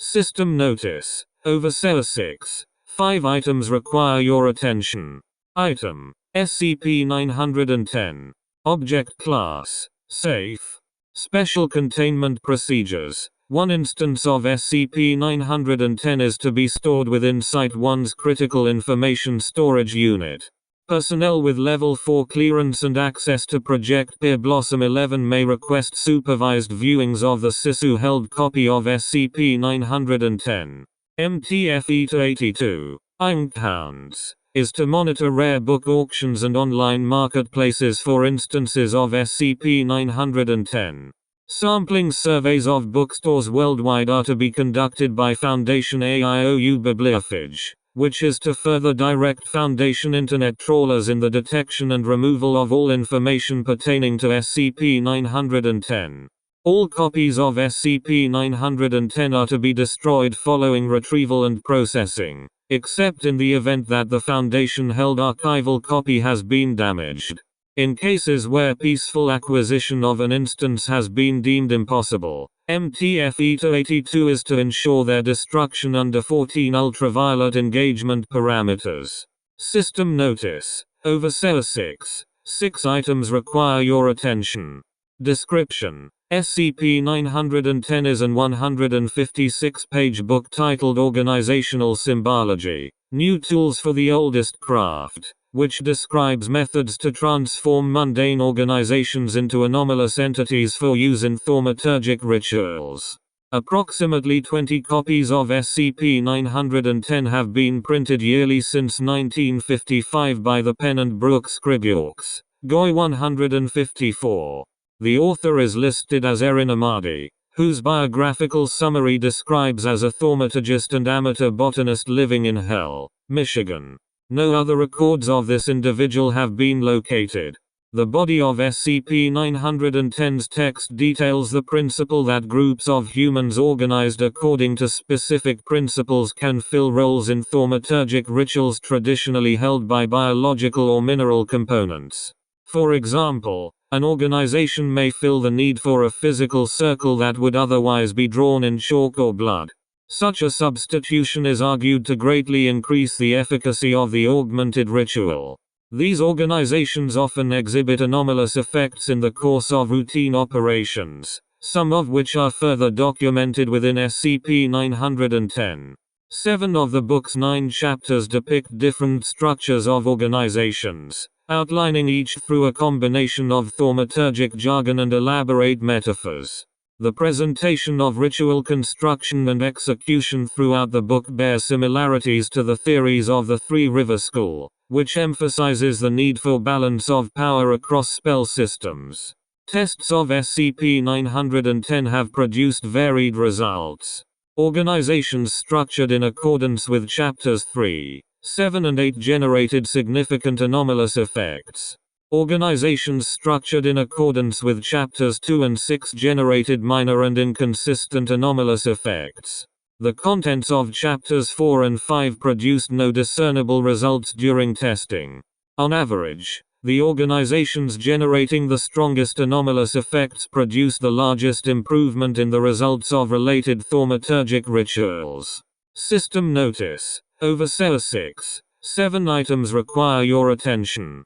System notice. Overseer 6. 5 items require your attention. Item. SCP-910. Object Class. Safe. Special Containment Procedures. One instance of SCP-910 is to be stored within Site-1's Critical Information Storage Unit. Personnel with Level 4 clearance and access to Project Peer Blossom 11 may request supervised viewings of the SISU-held copy of SCP-910. MTF-E-82. Hounds is to monitor rare book auctions and online marketplaces for instances of SCP-910. Sampling surveys of bookstores worldwide are to be conducted by Foundation AIOU Bibliophage, which is to further direct Foundation Internet trawlers in the detection and removal of all information pertaining to SCP-910. All copies of SCP-910 are to be destroyed following retrieval and processing, except in the event that the Foundation-held archival copy has been damaged. In cases where peaceful acquisition of an instance has been deemed impossible, MTF-E-82 is to ensure their destruction under 14 ultraviolet engagement parameters. System notice. Overseer 6. 6 items require your attention. Description. SCP-910 is an 156-page book titled Organizational Symbology, New Tools for the Oldest Craft, which describes methods to transform mundane organizations into anomalous entities for use in thaumaturgic rituals. Approximately 20 copies of SCP-910 have been printed yearly since 1955 by the Pen and Brook Scribworks, GOI 154. The author is listed as Erin Embodied, whose biographical summary describes as a thaumaturgist and amateur botanist living in Hell, Michigan. No other records of this individual have been located. The body of SCP-910's text details the principle that groups of humans organized according to specific principles can fill roles in thaumaturgic rituals traditionally held by biological or mineral components. For example, an organization may fill the need for a physical circle that would otherwise be drawn in chalk or blood. Such a substitution is argued to greatly increase the efficacy of the augmented ritual. These organizations often exhibit anomalous effects in the course of routine operations, some of which are further documented within SCP-910. 7 of the book's 9 chapters depict different structures of organizations, outlining each through a combination of thaumaturgic jargon and elaborate metaphors. The presentation of ritual construction and execution throughout the book bears similarities to the theories of the Three River School, which emphasizes the need for balance of power across spell systems. Tests of SCP-910 have produced varied results. Organizations structured in accordance with Chapters 3, 7 and 8 generated significant anomalous effects. Organizations structured in accordance with Chapters 2 and 6 generated minor and inconsistent anomalous effects. The contents of Chapters 4 and 5 produced no discernible results during testing. On average, the organizations generating the strongest anomalous effects produced the largest improvement in the results of related thaumaturgic rituals. System notice. Overseer 6. 7 items require your attention.